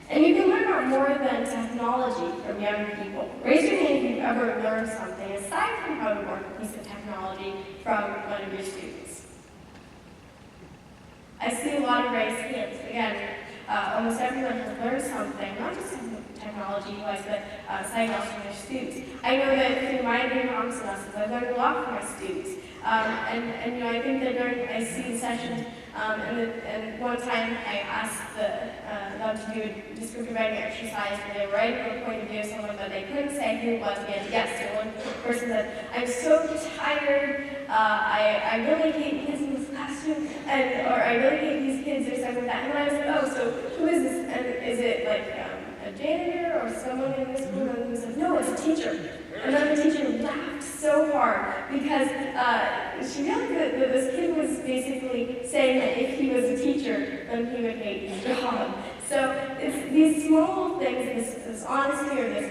And you can learn about more than technology from young people. Raise your hand if you've ever learned something, aside from how to work a piece of technology, from one of your students. I see a lot of raised hands. Again, almost everyone has learned something, not just technology-wise, but aside from their students. I know that through my economics lessons, I've learned a lot from my students. And you know, I think that I see the sessions, and one time I asked them to do a descriptive writing exercise where they were writing from the point of view of someone, but they couldn't say who it was. We had to guess. So one person said, "I'm so tired. I really hate kids in this classroom," or "I really hate these kids," or something like that. And I was like, "Oh, so who is this? And is it like a janitor or someone in this room?" And he was like, "No, it's a teacher." And then the teacher laughed so hard because she realized that this kid was basically saying that if he was a teacher, then he would hate his job. So it's these small things, this honesty or this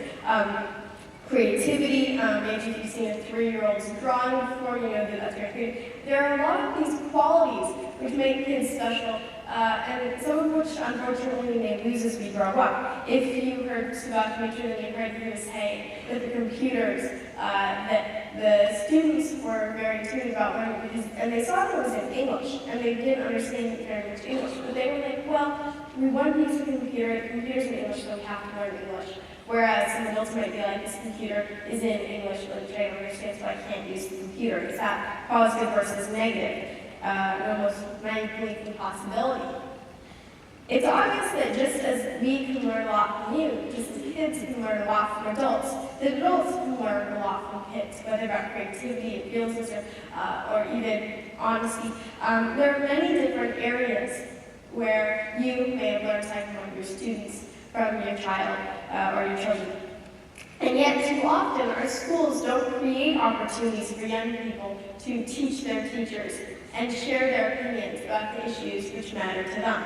creativity. Maybe if you've seen a 3-year-old's drawing before, you know that that's very creative. There are a lot of these qualities which make kids special, and some of which, unfortunately, we may lose as we grow up. If you heard the documentary, then you heard him say that the computers, that the students were very timid about learning because, and they saw that it was in English, and they didn't understand very much English, but they were like, well, we want to use the computer's in English, so we have to learn English. Whereas some adults might be like, this computer is in English, but I don't understand, so I can't use the computer. Is that positive versus negative? Almost magically possibility. It's obvious that just as we can learn a lot from you, just as kids can learn a lot from adults, that adults can learn a lot from kids, whether about creativity and fearlessness or even honesty. There are many different areas where you may have learned something from your students, from your child or your children. And yet, too often, our schools don't create opportunities for young people to teach their teachers and share their opinions about the issues which matter to them.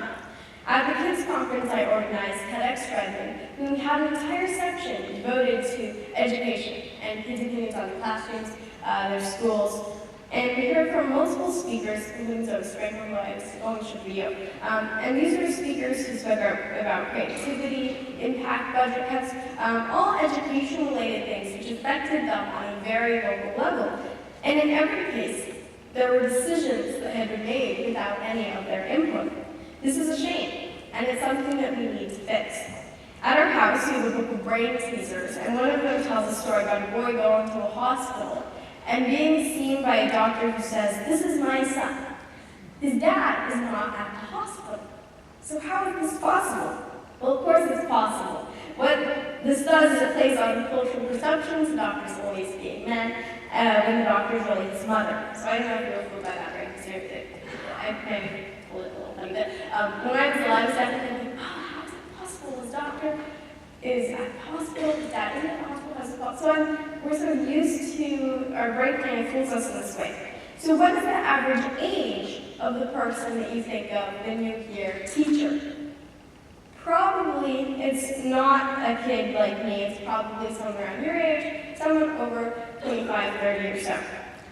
At the kids conference I organized, TEDx Redmond, we had an entire section devoted to education and kids' opinions on the classrooms, their schools, and we heard from multiple speakers, including those right from what I was going to show video. And these are speakers who spoke about creativity, impact, budget cuts, all education-related things which affected them on a very local level. And in every case, there were decisions that had been made without any of their input. This is a shame, and it's something that we need to fix. At our house, we have a book of brain teasers, and one of them tells a story about a boy going to a hospital and being seen by a doctor who says, "This is my son." His dad is not at the hospital. So how is this possible? Well, of course it's possible. What this does is it plays on cultural perceptions. The doctor's always being men, when the doctor's really his mother. So I don't know if you're fooled by that, right? Because I maybe told it a little funny, but when I was alive, I was thinking, how is it possible? His doctor is at the hospital, his dad isn't at the hospital, has a hospital. So we're so used to, our brain kind of fools us in this way. So what is the average age of the person that you think of when you hear teacher? Probably it's not a kid like me, it's probably someone around your age, someone over 25, 30 or so.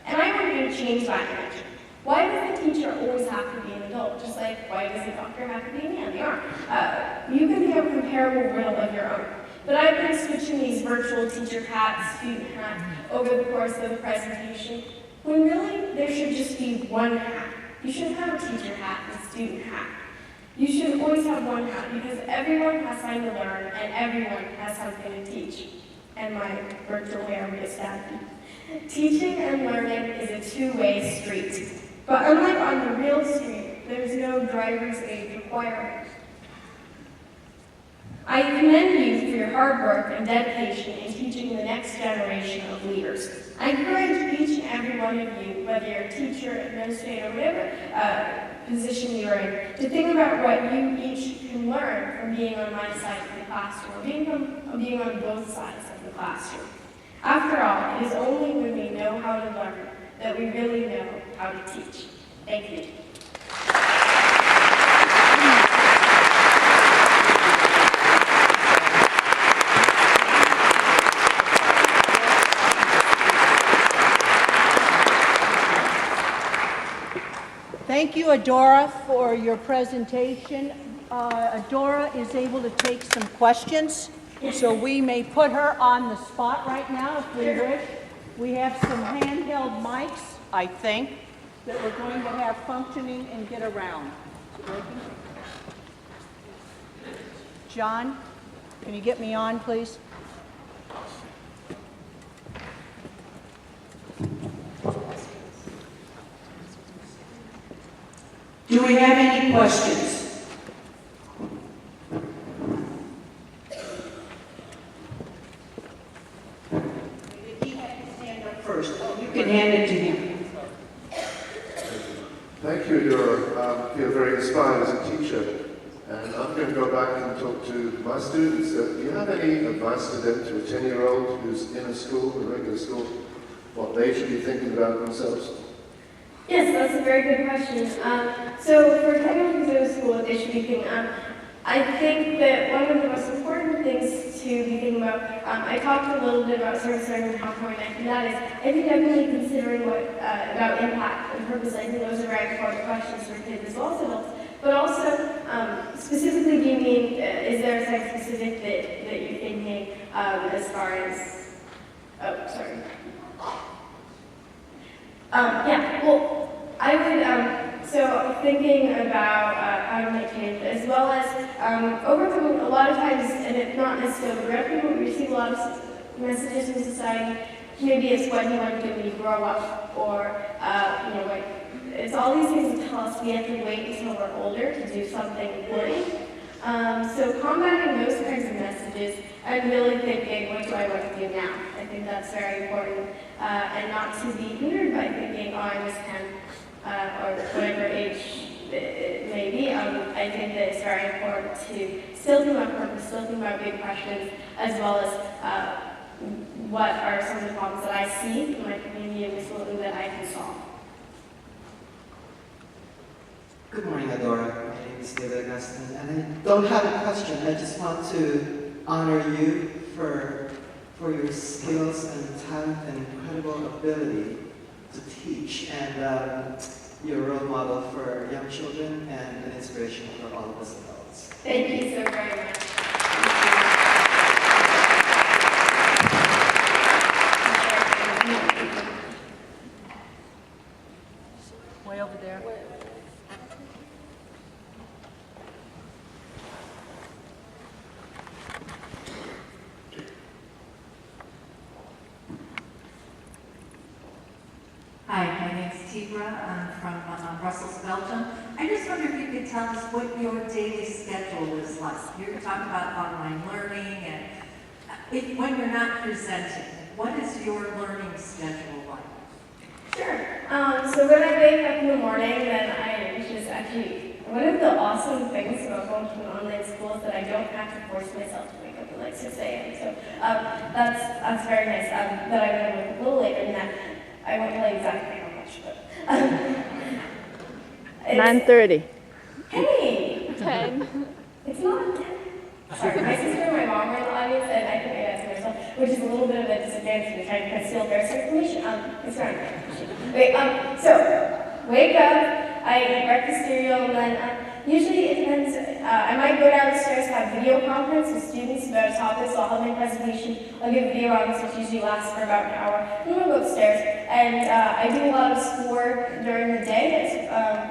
And I want you to change that image. Why does the teacher always have to be an adult? Just like, why does the doctor have to be a man? They aren't. You can have a comparable riddle of your own. But I've been switching these virtual teacher hats, student hats, over the course of the presentation, when really there should just be one hat. You shouldn't have a teacher hat and a student hat. You should always have one hat, because everyone has something to learn, and everyone has something to teach. And my virtual hair will get stabbed. Teaching and learning is a two-way street. But unlike on the real street, there's no driver's aid requirement. I commend you for your hard work and dedication in teaching the next generation of leaders. I encourage each and every one of you, whether you're a teacher, administrator, whatever position you're in, to think about what you each can learn from being on my side of the classroom, or being on both sides of the classroom. After all, it is only when we know how to learn that we really know how to teach. Thank you. Thank you, Adora, for your presentation. Adora is able to take some questions, so we may put her on the spot right now if we wish. We have some handheld mics, I think, that we're going to have functioning and get around. John, can you get me on, please? Do we have any questions? He had to stand up first. You can hand it to him. Thank you, Adora. I feel very inspired as a teacher. And I'm going to go back and talk to my students. Do you have any advice to them, to a 10-year-old who's in a school, a regular school, what they should be thinking about themselves? Yes, that's a very good question. So for 10-year-olds who's in school, what they should be thinking, I think that one of the most important things to be thinking about, I talked a little bit about service learning and PowerPoint, and that is, I think definitely considering about impact and purpose. I think those are very important questions for kids as well as adults. But also, specifically, do you mean, is there a site-specific that you're thinking as far as, oh, sorry. Yeah, well, I would, so thinking about how to make change, as well as overcoming a lot of times, and it's not necessarily directly, but we receive a lot of messages in society, maybe it's what you want to do when you grow up, or, you know, like, it's all these things that tell us we have to wait until we're older to do something important. So combating those kinds of messages and really thinking, what do I want to do now? I think that's very important, and not to be hindered by thinking, oh, I'm just 10, or whatever age it may be. I think that it's very important to still think about purpose, still think about big questions, as well as what are some of the problems that I see in my community and something that I can solve. Good morning, Adora. My name is David Augustine, and I don't have a question. I just want to honor you for your skills and talent and incredible ability to teach, and you're a role model for young children and an inspiration for all of us adults. Thank you so very much. Way over there. Hi, my name is Tibra. I'm from Brussels, Belgium. I just wonder if you could tell us what your daily schedule is like. You're talking about online learning, and when you're not presenting, what is your learning schedule like? Sure. So when I wake up in the morning, then which is actually one of the awesome things about going to an online school is that I don't have to force myself to wake up at like 6 a.m. So that's very nice. But I'm going to wake up a little later than that. I won't tell you exactly how much, but 9:30. Hey, 10. It's not 10. Sorry, my sister and my mom are in the audience, and I think I asked myself, which is a little bit of a disadvantage in trying to conceal their information. It's around there. Wait, so wake up, I eat breakfast cereal, and then usually it depends. I might go downstairs to have video conference with students about a topic, so I'll have my presentation. I'll give a video on this, which usually lasts for about an hour. And then I'll go upstairs, and I do a lot of schoolwork during the day,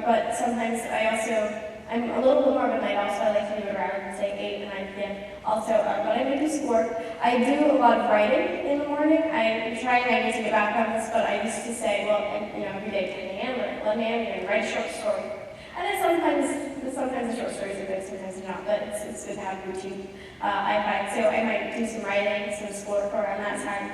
but sometimes I'm a little bit more of a night owl, so I like to do it around, say, 8 and 9 p.m. Also, but I do schoolwork. I do a lot of writing in the morning. I'm trying my best to get back on this, but I used to say, well, every day 10 a.m. or 11 a.m. write a short story. And then sometimes the short stories are good, sometimes they're not, but it's good to have a routine, I find. So I might do some writing, some schoolwork around that time.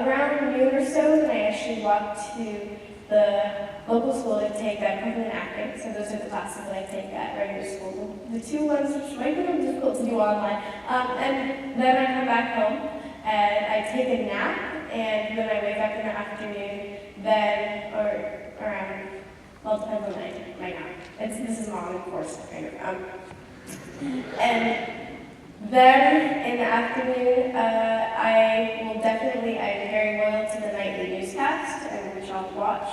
Around noon or so, then I actually walk to the local school to take cooking and acting. So those are the classes that I take at regular school. The two ones which might be a little difficult to do online. And then I come back home and I take a nap, and then I wake up in the afternoon, then, or around, well, it depends on my nap. This is mom enforced, kind of. And then in the afternoon, I'm very loyal to the nightly newscast, which I'll watch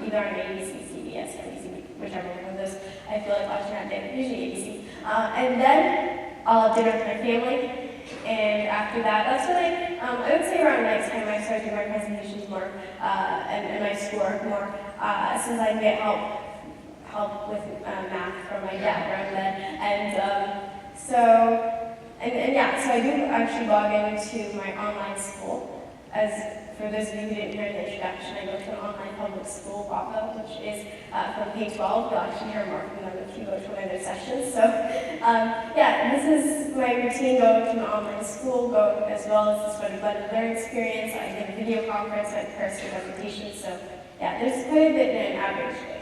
either on ABC, CBS, or NBC. whichever one of those I feel like watching that day, usually ABC. And then I'll have dinner with my family. And after that, that's when I would say around nighttime I start doing my presentations more and my schoolwork more, since I get help with math from my dad around then. And so I do actually log into my online school. As for those of you who didn't hear the introduction, I go to an online public school pop-up, which is from K-12. You'll actually hear more from them if you go to one of their sessions. So, this is my routine, go to an online school, go as well as the Sweaty Blended Learning Experience. I did a video conference, I had personal presentations, so yeah, there's quite a bit in an average day.